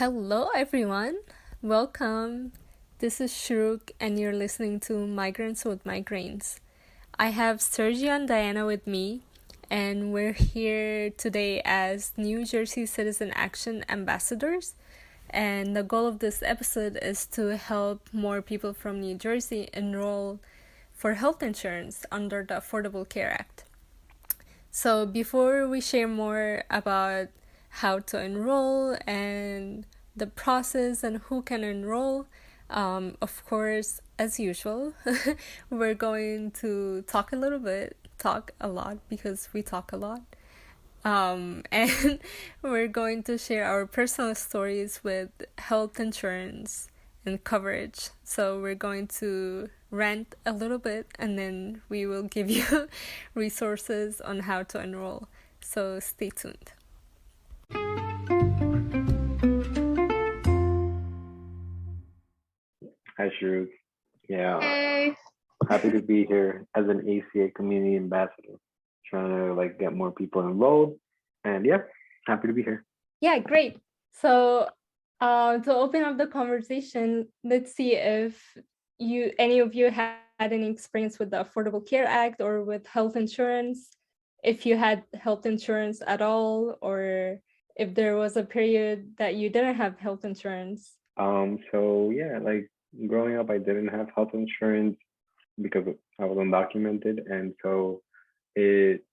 Hello, everyone. Welcome. This is Sherouk, and you're listening to Migrants with Migraines. I have Sergio and Diana with me, and we're here today as New Jersey Citizen Action Ambassadors. And the goal of this episode is to help more people from New Jersey enroll for health insurance under the Affordable Care Act. So, before we share more about how to enroll and the process and who can enroll, of course, as usual, we're going to talk a lot because we talk a lot. And we're going to share our personal stories with health insurance and coverage. So we're going to rant a little bit and then we will give you resources on how to enroll. So stay tuned. Hi, Sherouk. Yeah, Hey. happy to be here as an ACA community ambassador, trying to get more people enrolled, and yeah, happy to be here. Yeah, great. So to open up the conversation, let's see if any of you had any experience with the Affordable Care Act or with health insurance, if you had health insurance at all, or if there was a period that you didn't have health insurance. So yeah, growing up, I didn't have health insurance because I was undocumented, and so it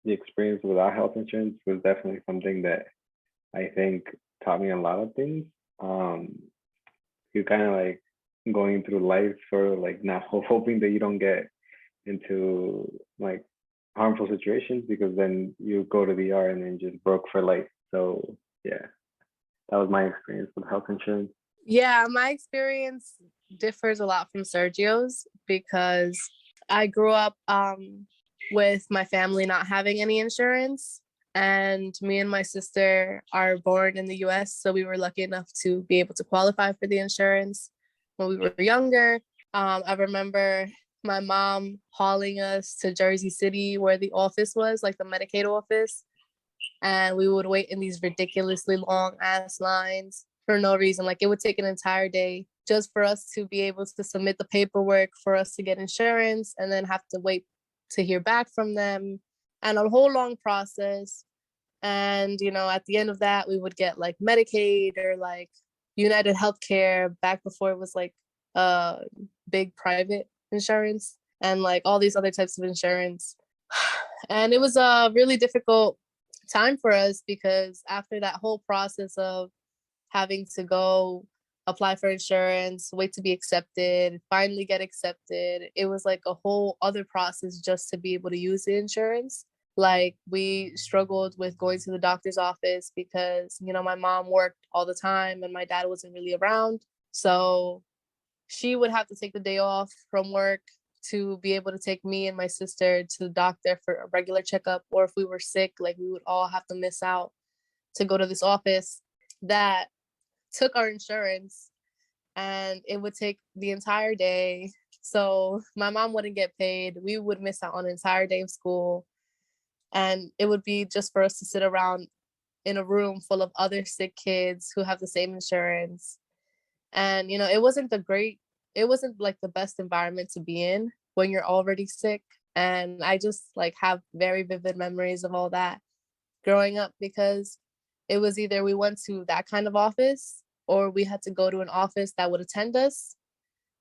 the experience without health insurance was definitely something that I think taught me a lot of things. You kind of going through life sort of not hoping that you don't get into harmful situations, because then you go to the ER and then just broke for life. So yeah, that was my experience with health insurance. Yeah, my experience differs a lot from Sergio's because I grew up with my family not having any insurance, and me and my sister are born in the US, so we were lucky enough to be able to qualify for the insurance when we were younger. I remember my mom hauling us to Jersey City where the office was, like the Medicaid office, and we would wait in these ridiculously long ass lines for no reason. Like, it would take an entire day just for us to be able to submit the paperwork for us to get insurance, and then have to wait to hear back from them, and a whole long process. And at the end of that, we would get like Medicaid or like United Healthcare, back before it was like big private insurance, and like all these other types of insurance. And it was a really difficult time for us because after that whole process of having to go apply for insurance, wait to be accepted, finally get accepted, it was like a whole other process just to be able to use the insurance. Like, we struggled with going to the doctor's office because my mom worked all the time and my dad wasn't really around, so she would have to take the day off from work to be able to take me and my sister to the doctor for a regular checkup. Or if we were sick, like, we would all have to miss out to go to this office that took our insurance, and it would take the entire day. So my mom wouldn't get paid. We would miss out on an entire day of school, and it would be just for us to sit around in a room full of other sick kids who have the same insurance. And it wasn't like the best environment to be in when you're already sick. And I just have very vivid memories of all that growing up, because it was either we went to that kind of office or we had to go to an office that would attend us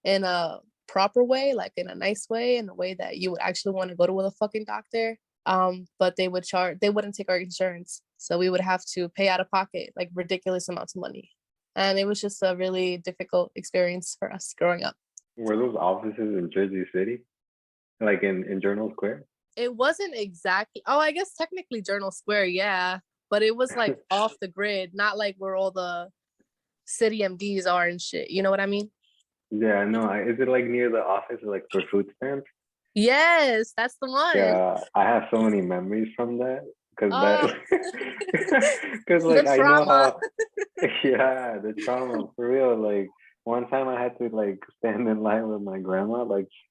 in a proper way, like in a nice way, in a way that you would actually want to go to with a fucking doctor. But they wouldn't take our insurance, so we would have to pay out of pocket like ridiculous amounts of money. And it was just a really difficult experience for us growing up. Were those offices in Jersey City, like in Journal Square? It wasn't exactly, I guess technically Journal Square, yeah, but it was like off the grid, not like where all the city MDs are and shit. You know what I mean? Yeah, no. Is it near the office, for food stamps? Yes, that's the one. Yeah, I have so many memories from that, because because The I know trauma. how. Yeah, the trauma for real. One time I had to stand in line with my grandma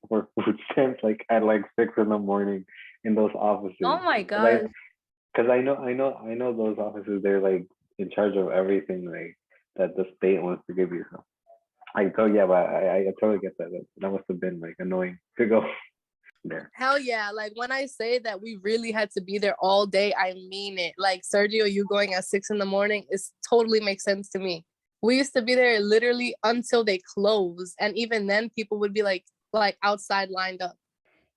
for food stamps at 6 in the morning in those offices. Oh my god. Because I know those offices, they're in charge of everything. that the state wants to give you. So yeah, but I totally get that. That must have been like annoying to go there. Hell yeah. Like when I say that we really had to be there all day, I mean it. Like Sergio, you going at 6 a.m, it totally makes sense to me. We used to be there literally until they close. And even then people would be like outside lined up.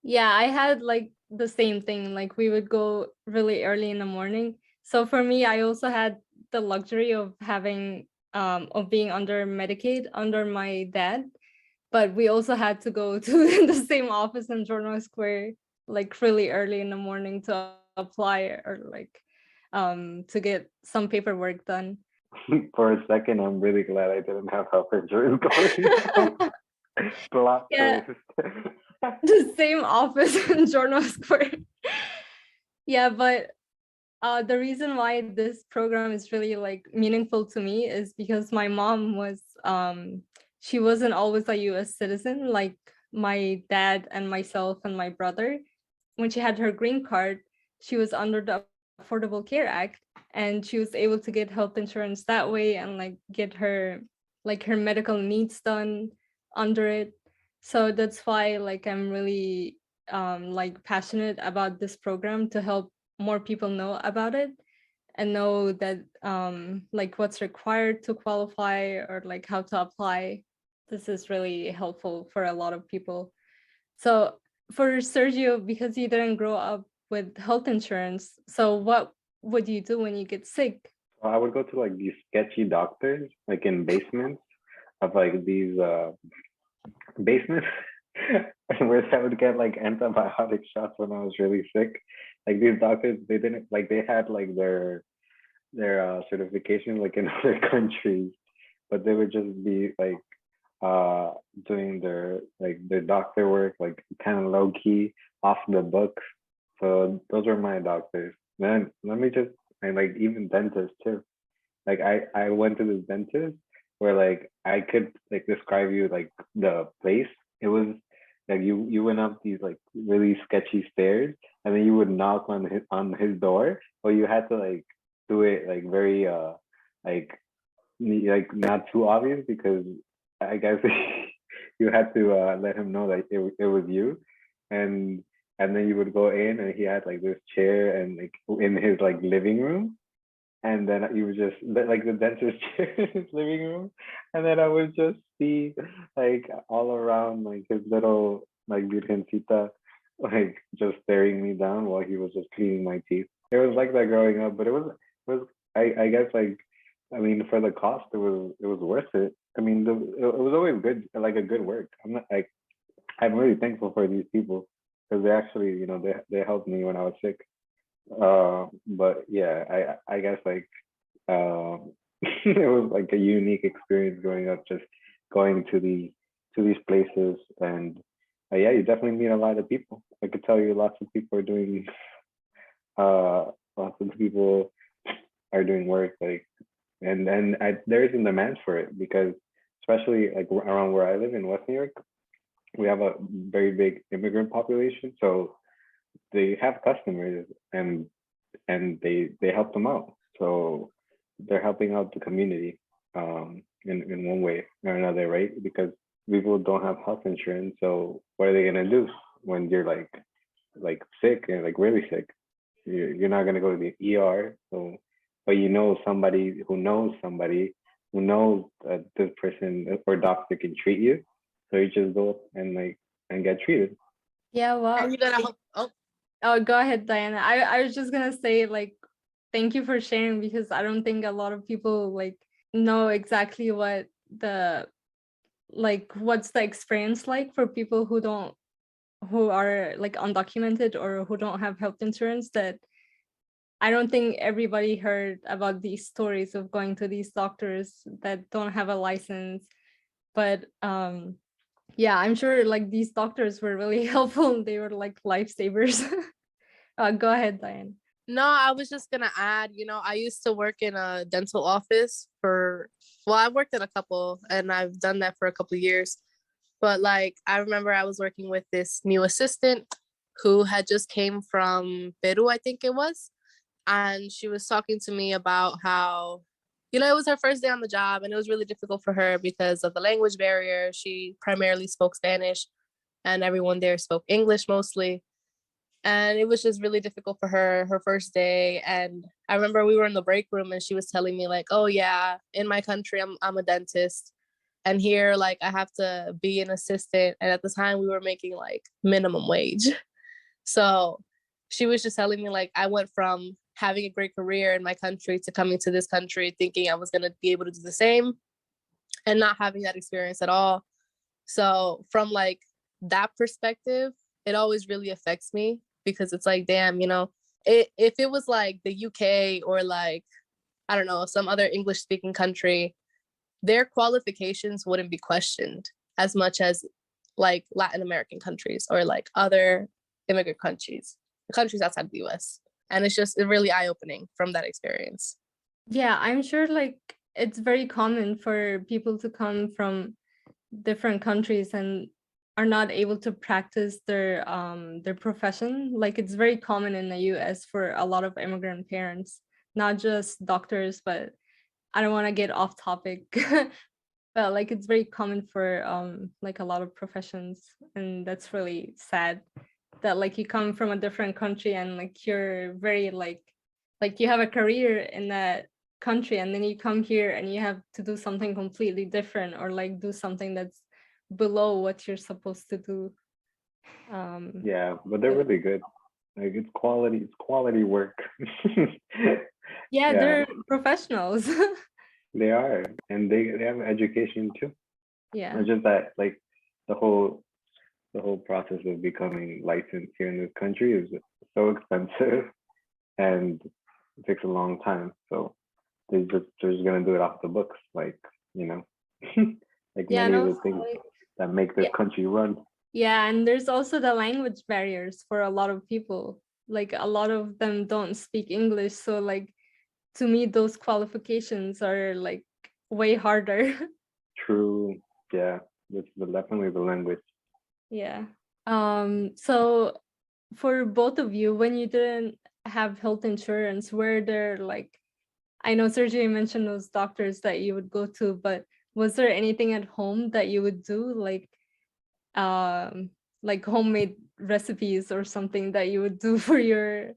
Yeah, I had like the same thing. Like we would go really early in the morning. So for me, I also had the luxury of having of being under Medicaid under my dad, but we also had to go to the same office in Jorno Square like really early in the morning to apply or like to get some paperwork done. For a second, I'm really glad I didn't have health insurance going. Plot Yeah. twist. The same office in Jorno Square. Yeah, but the reason why this program is really like meaningful to me is because my mom was she wasn't always a US citizen like my dad and myself and my brother. When she had her green card, she was under the Affordable Care Act and she was able to get health insurance that way and like get her medical needs done under it. So that's why like I'm really like passionate about this program to help more people know about it and know that like what's required to qualify or like how to apply. This is really helpful for a lot of people. So for Sergio, because you didn't grow up with health insurance, so what would you do when you get sick? I would go to like these sketchy doctors, like in basements of like these basements where I would get like antibiotic shots when I was really sick. Like these doctors, they didn't like they had like their certification like in other countries, but they would just be like doing their doctor work like kind of low key off the books. So those were my doctors. Then let me just and like even dentists too. Like I went to this dentist where like I could like describe you like the place. It was like you went up these like really sketchy stairs and then you would knock on his door, but you had to like do it like very like like not too obvious because I guess you had to let him know that it was you, and and then you would go in and he had like this chair and like in his like living room, and then you would just like the dentist chair in his living room, and then I would just see like all around like his little like virgencita like just staring me down while he was just cleaning my teeth. It was like that growing up, but it was I guess like I mean for the cost it was worth it. I mean it was always good like a good work. I'm not like I'm really thankful for these people because they actually they helped me when I was sick. But yeah, I guess like it was like a unique experience growing up, just going to these places, and yeah, you definitely meet a lot of people. I could tell you lots of people are doing lots of people are doing work like, and there is a demand for it because especially like around where I live in West New York, we have a very big immigrant population, so they have customers and they help them out. So they're helping out the community in one way or another, right? Because people don't have health insurance. So what are they gonna do when you're like sick and like really sick? You're not gonna go to the ER. So but you know somebody who knows that this person or doctor can treat you. So you just go and like and get treated. Yeah, well, And you gotta oh, go ahead, Diana. I was just gonna say like thank you for sharing because I don't think a lot of people like know exactly what the like what's the experience like for people who are like undocumented or who don't have health insurance. That I don't think everybody heard about these stories of going to these doctors that don't have a license. But yeah, I'm sure like these doctors were really helpful. They were like lifesavers. Go ahead, Diane. No, I was just gonna add, I used to work in a dental office I worked in a couple and I've done that for a couple of years. But like, I remember I was working with this new assistant who had just came from Peru, I think it was. And she was talking to me about how it was her first day on the job, and it was really difficult for her because of the language barrier. She primarily spoke Spanish, and everyone there spoke English mostly. And it was just really difficult for her first day. And I remember we were in the break room and she was telling me like, oh yeah, in my country, I'm a dentist. And here, like, I have to be an assistant. And at the time we were making like minimum wage. So she was just telling me like, I went from having a great career in my country to coming to this country thinking I was going to be able to do the same and not having that experience at all. So from like that perspective, it always really affects me because it's like, damn, if it was like the UK or like, I don't know, some other English speaking country, their qualifications wouldn't be questioned as much as like Latin American countries or like other immigrant countries outside the US. And it's just really eye-opening from that experience. Yeah, I'm sure like it's very common for people to come from different countries and are not able to practice their profession. Like it's very common in the US for a lot of immigrant parents, not just doctors, but I don't want to get off topic. But like it's very common for like a lot of professions, and that's really sad that like you come from a different country and like you're very like you have a career in that country and then you come here and you have to do something completely different or like do something that's below what you're supposed to do. Yeah, but they're really good. Like it's quality work. Yeah, Yeah, they're professionals. they are, and they have education too. Yeah. It's just that like the whole process of becoming licensed here in this country is so expensive and it takes a long time. So they're just gonna do it off the books, like like Yeah, many of no, the things like, that make this yeah. country run. Yeah, and there's also the language barriers for a lot of people. Like a lot of them don't speak English, so like to me those qualifications are like way harder. True. Yeah, this is definitely the language. Yeah. So for both of you, when you didn't have health insurance, were there like, I know Sergio mentioned those doctors that you would go to, but was there anything at home that you would do like homemade recipes or something that you would do for your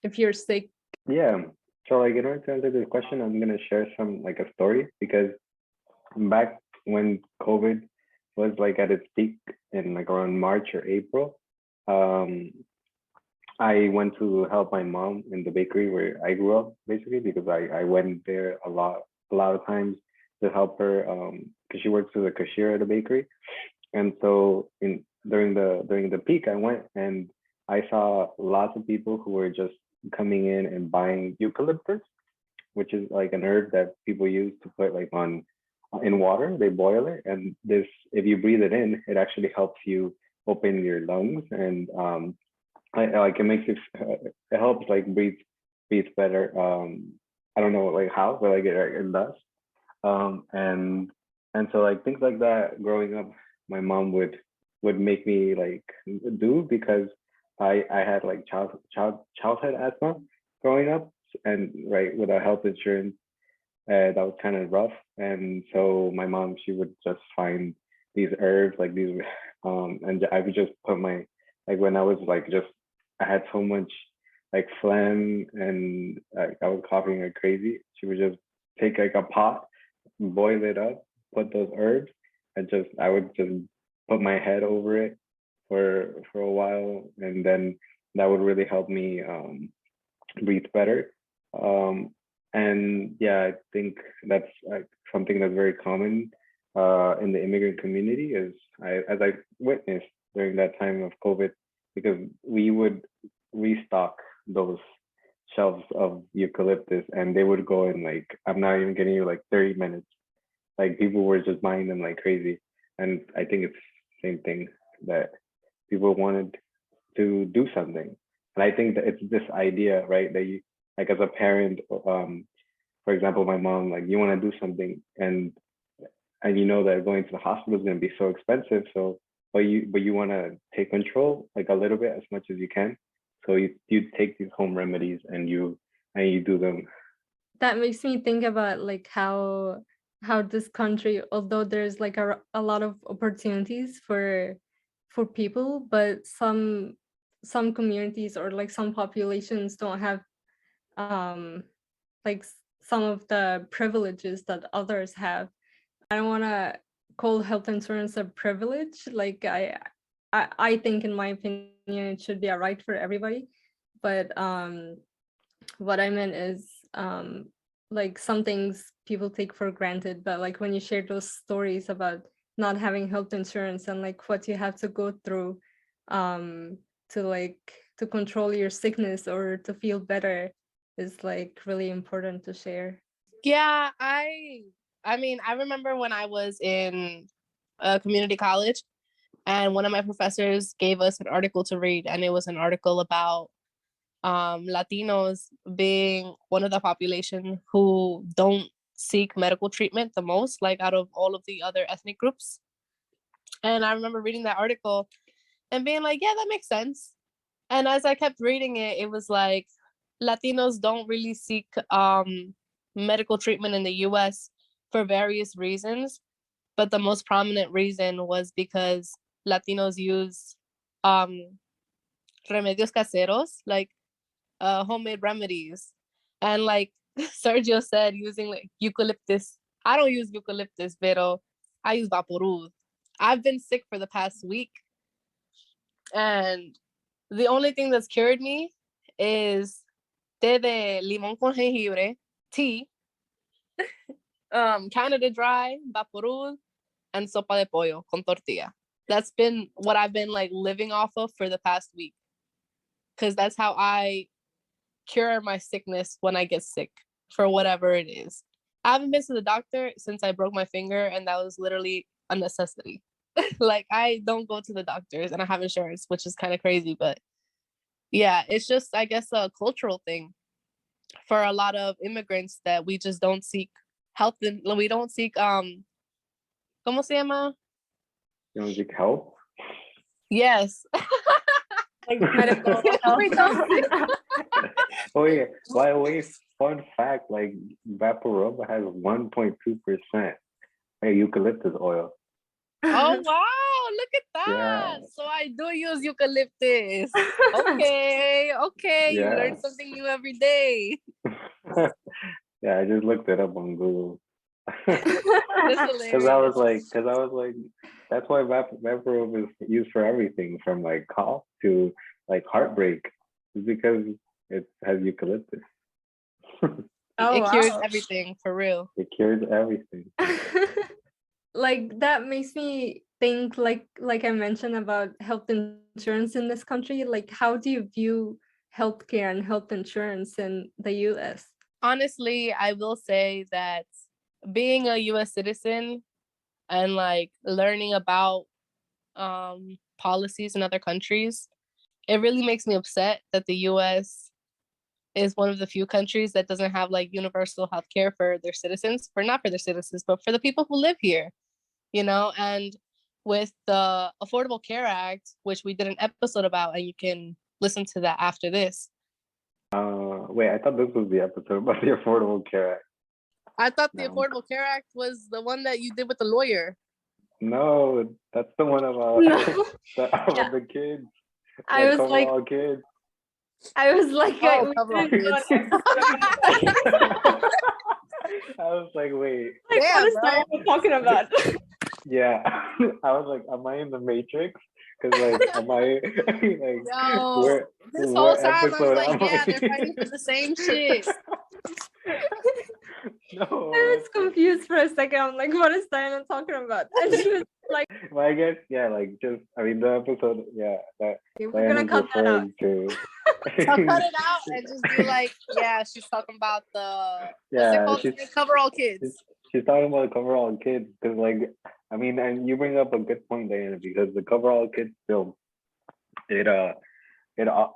if you're sick? Yeah. So like in order to answer this question, I'm gonna share some like a story because back when COVID was like at its peak in like around March or April, um, I went to help my mom in the bakery where I grew up, basically because I went there a lot of times to help her because she works as a cashier at a bakery. And so in during the peak, I went and I saw lots of people who were just coming in and buying eucalyptus, which is like an herb that people use to put like on in water. They boil it, and this if you breathe it in, it actually helps you open your lungs and like it makes it helps like breathe better. I don't know like how, but like it does. And so like things like that growing up, my mom would make me like do because I had like childhood asthma growing up, and right without health insurance, that was kind of rough. And so my mom, she would just find these herbs like these and I would just put my like when I was like just I had so much like phlegm and like I was coughing like crazy. She would just take like a pot, boil it up, put those herbs, and just I would just put my head over it for a while, and then that would really help me breathe better. Um, and yeah, I think that's like something that's very common in the immigrant community is as I witnessed during that time of COVID, because we would restock those shelves of eucalyptus and they would go in like, I'm not even kidding you, like 30 minutes. Like people were just buying them like crazy. And I think it's the same thing that people wanted to do something. And I think that it's this idea, right, that you like as a parent, for example, my mom, like you want to do something and you know that going to the hospital is going to be so expensive. So, but you want to take control like a little bit as much as you can. So you take these home remedies and you do them that makes me think about like how this country, although there's like a lot of opportunities for people, but some communities or like some populations don't have um like some of the privileges that others have. I don't want to call health insurance a privilege. Like I think, in my opinion, it should be a right for everybody. But what I meant is like some things people take for granted, but like when you share those stories about not having health insurance and like what you have to go through um to like to control your sickness or to feel better is like really important to share. Yeah, I mean, I remember when I was in a community college and one of my professors gave us an article to read, and it was an article about Latinos being one of the population who don't seek medical treatment the most, like out of all of the other ethnic groups. And I remember reading that article and being like, yeah, that makes sense. And as I kept reading it, it was like Latinos don't really seek medical treatment in the US for various reasons. But the most prominent reason was because Latinos use remedios caseros, like homemade remedies. And like Sergio said, using like eucalyptus. I don't use eucalyptus, pero I use vaporub. I've been sick for the past week, and the only thing that's cured me is té de limón con jengibre, tea, Canada Dry, vaporub, and sopa de pollo con tortilla. That's been what I've been like living off of for the past week, because that's how I cure my sickness when I get sick for whatever it is. I haven't been to the doctor since I broke my finger, and that was literally a necessity. Like, I don't go to the doctors and I have insurance, which is kind of crazy, but yeah, it's just, I guess, a cultural thing for a lot of immigrants that we just don't seek health, and we don't seek ¿cómo se llama? You don't seek help? Yes. Like medical We don't seek- Oh yeah, by the way, fun fact, like Vaporub has 1.2% eucalyptus oil. Oh wow, look at that. Yeah. So I do use eucalyptus. Okay, you Yeah. learn something new every day. Yeah, I just looked it up on Google. That's Because I was hilarious. like, that's why Vaporub is used for everything from like cough to like heartbreak, is because it has eucalyptus. Oh It cures wow. everything for real. It cures everything. Like that makes me think, like I mentioned about health insurance in this country, like how do you view healthcare and health insurance in the US? Honestly, I will say that being a US citizen and like learning about policies in other countries, it really makes me upset that the US is one of the few countries that doesn't have like universal healthcare for their citizens, for not for their citizens, but for the people who live here, you know? And with the Affordable Care Act, which we did an episode about, and you can listen to that after this. Wait, I thought this was the episode about the Affordable Care Act. I thought the No. Affordable Care Act was the one that you did with the lawyer. No, that's the one about No. about the kids. I was cover like, all kids. I was like, Oh, we cover all didn't do an kids. episode about that. I was like, wait, Like, what Damn, is bro. Diana talking about? yeah. I was like, am I in the Matrix? Because like, am I like, Yo, this whole where time I was episode like, am yeah, I? they're fighting for the same shit. No, I was confused for a second. I'm like, what is Diana talking about? And she was like, well, I guess yeah, like just I mean the episode, yeah, that okay, we're gonna Diana's cut that out. referring to. I'll cut it out and just be like, yeah, she's talking about the what's it Yeah, called? she's Cover all kids. she's talking about cover all kids because like I mean, and you bring up a good point, Diana, because the cover all kids film, it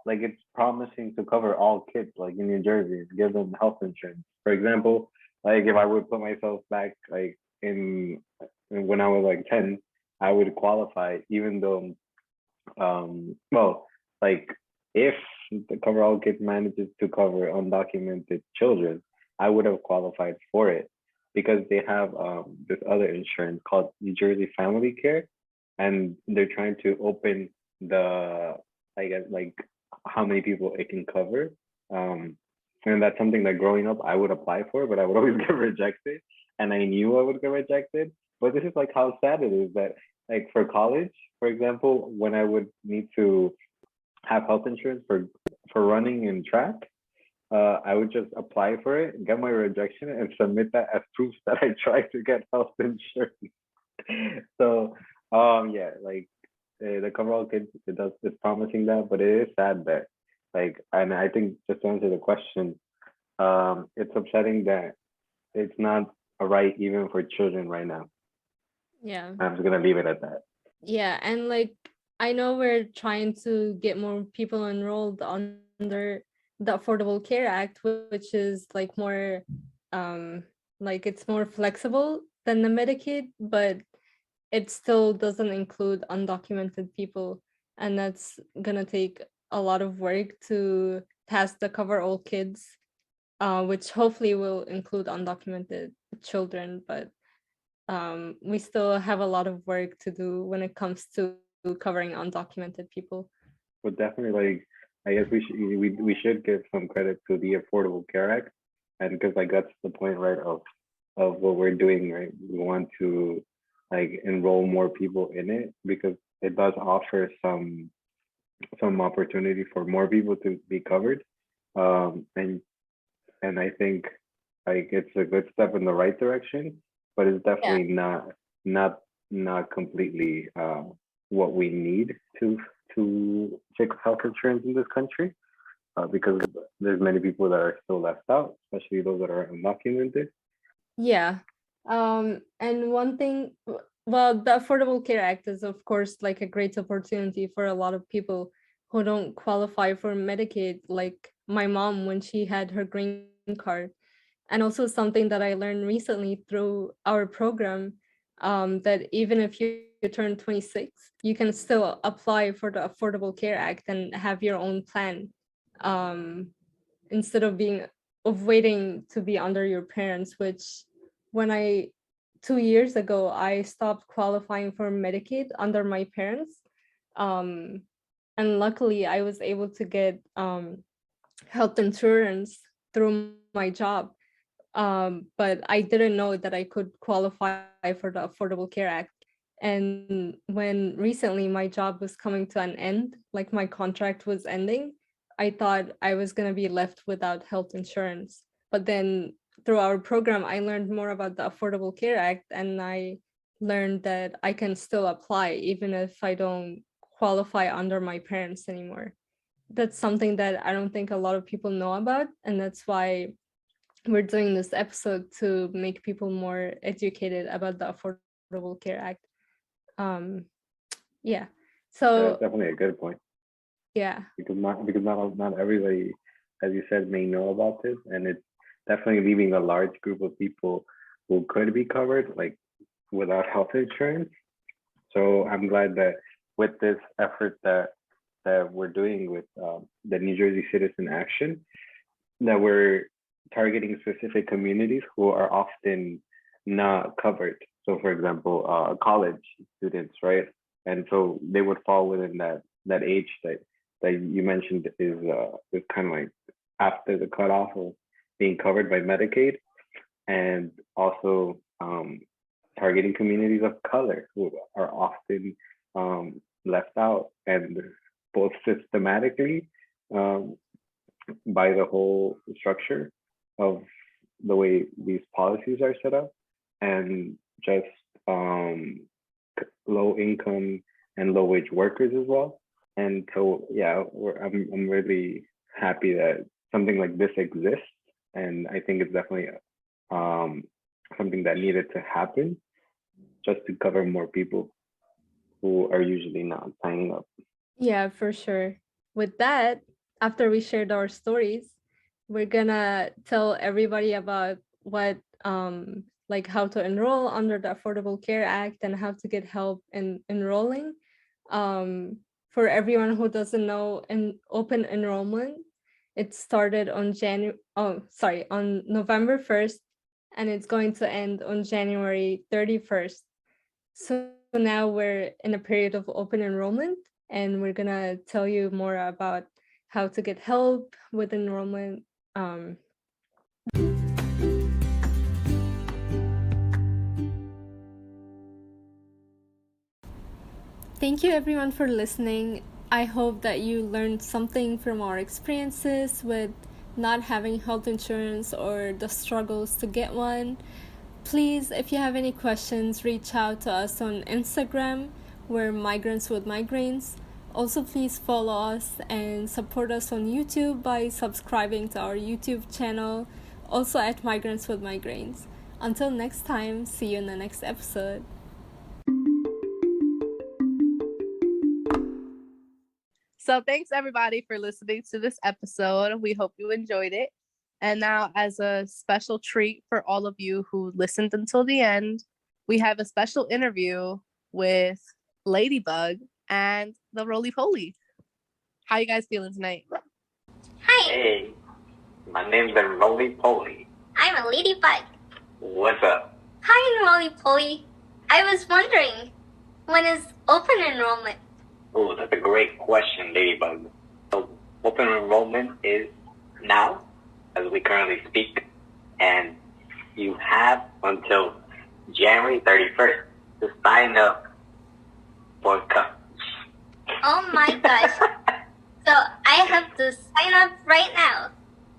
like it's promising to cover all kids, like in New Jersey, give them health insurance. For example, like if I would put myself back like in when I was like 10, I would qualify even though well, like if the cover all kids manages to cover undocumented children, I would have qualified for it because they have this other insurance called New Jersey Family Care, and they're trying to open the, I guess, like how many people it can cover. Um, and that's something that growing up I would apply for, but I would always get rejected, and I knew I would get rejected. But this is like how sad it is that, like, for college, for example, when I would need to have health insurance for running and track, I would just apply for it, get my rejection, and submit that as proof that I tried to get health insurance. So, yeah, like the coverall kids, it's promising that, but it is sad that, like, and I think just to answer the question, it's upsetting that it's not a right even for children right now. Yeah. I'm just gonna leave it at that. Yeah, and like I know we're trying to get more people enrolled under the Affordable Care Act, which is like more like it's more flexible than the Medicaid, but it still doesn't include undocumented people, and that's gonna take a lot of work to pass the Cover All Kids, which hopefully will include undocumented children, but we still have a lot of work to do when it comes to covering undocumented people. But definitely, like, I guess we should give some credit to the Affordable Care Act, and because like that's the point, right, of what we're doing, right? We want to like enroll more people in it because it does offer some opportunity for more people to be covered, and I think like it's a good step in the right direction, but it's Yeah. definitely not not completely what we need to take health insurance in this country, because there's many people that are still left out, especially those that are undocumented. Yeah. And one thing, well, the Affordable Care Act is, of course, like a great opportunity for a lot of people who don't qualify for Medicaid, like my mom when she had her green card. And also something that I learned recently through our program, that even if you turn 26, you can still apply for the Affordable Care Act and have your own plan, um, instead of waiting to be under your parents, which when I 2 years ago I stopped qualifying for Medicaid under my parents, um, and luckily I was able to get health insurance through my job, but I didn't know that I could qualify for the Affordable Care Act. And when recently my job was coming to an end, like my contract was ending, I thought I was going to be left without health insurance. But then through our program, I learned more about the Affordable Care Act, and I learned that I can still apply even if I don't qualify under my parents anymore. That's something that I don't think a lot of people know about, and that's why we're doing this episode, to make people more educated about the Affordable Care Act. Um, yeah. Yeah, So that's definitely a good point yeah, because not everybody, as you said, may know about this, and it's definitely leaving a large group of people who could be covered like without health insurance. So I'm glad that with this effort that we're doing with the New Jersey Citizen Action, that we're targeting specific communities who are often not covered. So, for example, college students, right? And so they would fall within that age that you mentioned is kind of like after the cutoff of being covered by Medicaid, and also targeting communities of color who are often left out, and both systematically, um, by the whole structure of the way these policies are set up, and just low income and low wage workers as well. And so, yeah, I'm really happy that something like this exists, and I think it's definitely um, something that needed to happen just to cover more people who are usually not signing up. yeah, for sure. With that, after we shared our stories, we're gonna tell everybody about what like how to enroll under the Affordable Care Act and how to get help in enrolling. For everyone who doesn't know, in open enrollment It started on on November 1st, and it's going to end on January 31st. So now we're in a period of open enrollment, and we're gonna tell you more about how to get help with enrollment. Thank you everyone for listening. I hope that you learned something from our experiences with not having health insurance or the struggles to get one. Please, if you have any questions, reach out to us on Instagram. We're Migrants with Migraines. Also, please follow us and support us on YouTube by subscribing to our YouTube channel, also at Migrants with Migraines. Until next time, see you in the next episode. So thanks everybody for listening to this episode. We hope you enjoyed it. And now, as a special treat for all of you who listened until the end, we have a special interview with Ladybug and the Roly Poly. How you guys feeling tonight? Hi, Hey, my name's Roly Poly. I'm a ladybug. What's up? Hi, Roly Poly. I was wondering, when is open enrollment? Oh, that's a great question, Ladybug. So, open enrollment is now, as we currently speak, and you have until January 31st to sign up for Oh my gosh. So I have to sign up right now.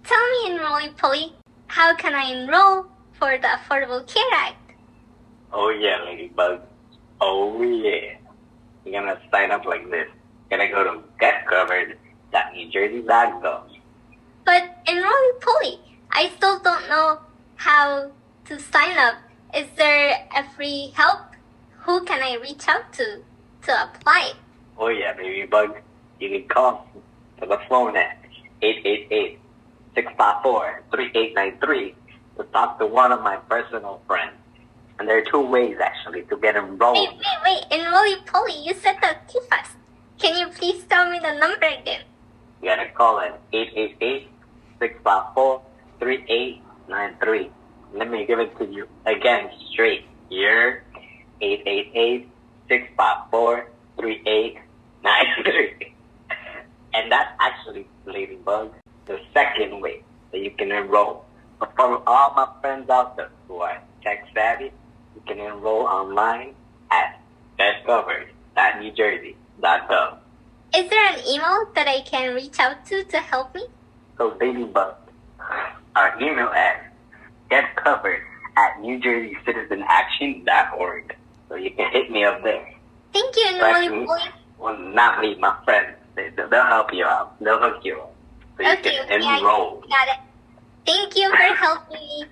Tell me, Roly Poly, how can I enroll for the Affordable Care Act? Oh yeah, Ladybug. Oh yeah. You're gonna sign up like this. You're gonna go to getcovered.newjersey.gov. But in Roly Poly, I still don't know how to sign up. Is there a free help? Who can I reach out to apply? Oh yeah, Ladybug. You can call to the phone at 888-654-3893 to talk to one of my personal friends. And there are two ways actually to get enrolled. Wait. In Roly Poly, you said that too fast. Can you please tell me the number again? You gotta call at 888-654-3893. Let me give it to you again straight. You're 888-654-3893. And that's actually, Ladybug, the second way that you can enroll. But for all my friends out there who are tech savvy, you can enroll online at getcovered.newjersey.gov. Is there an email that I can reach out to help me? So Ladybug, our email address, getcovered@newjerseycitizanaction.org. So you can hit me up there. Thank you, Roly Poly. Well, not me, my friends. They'll help you out. They'll hook you up. So you Okay, can enroll. got it. Thank you for helping me.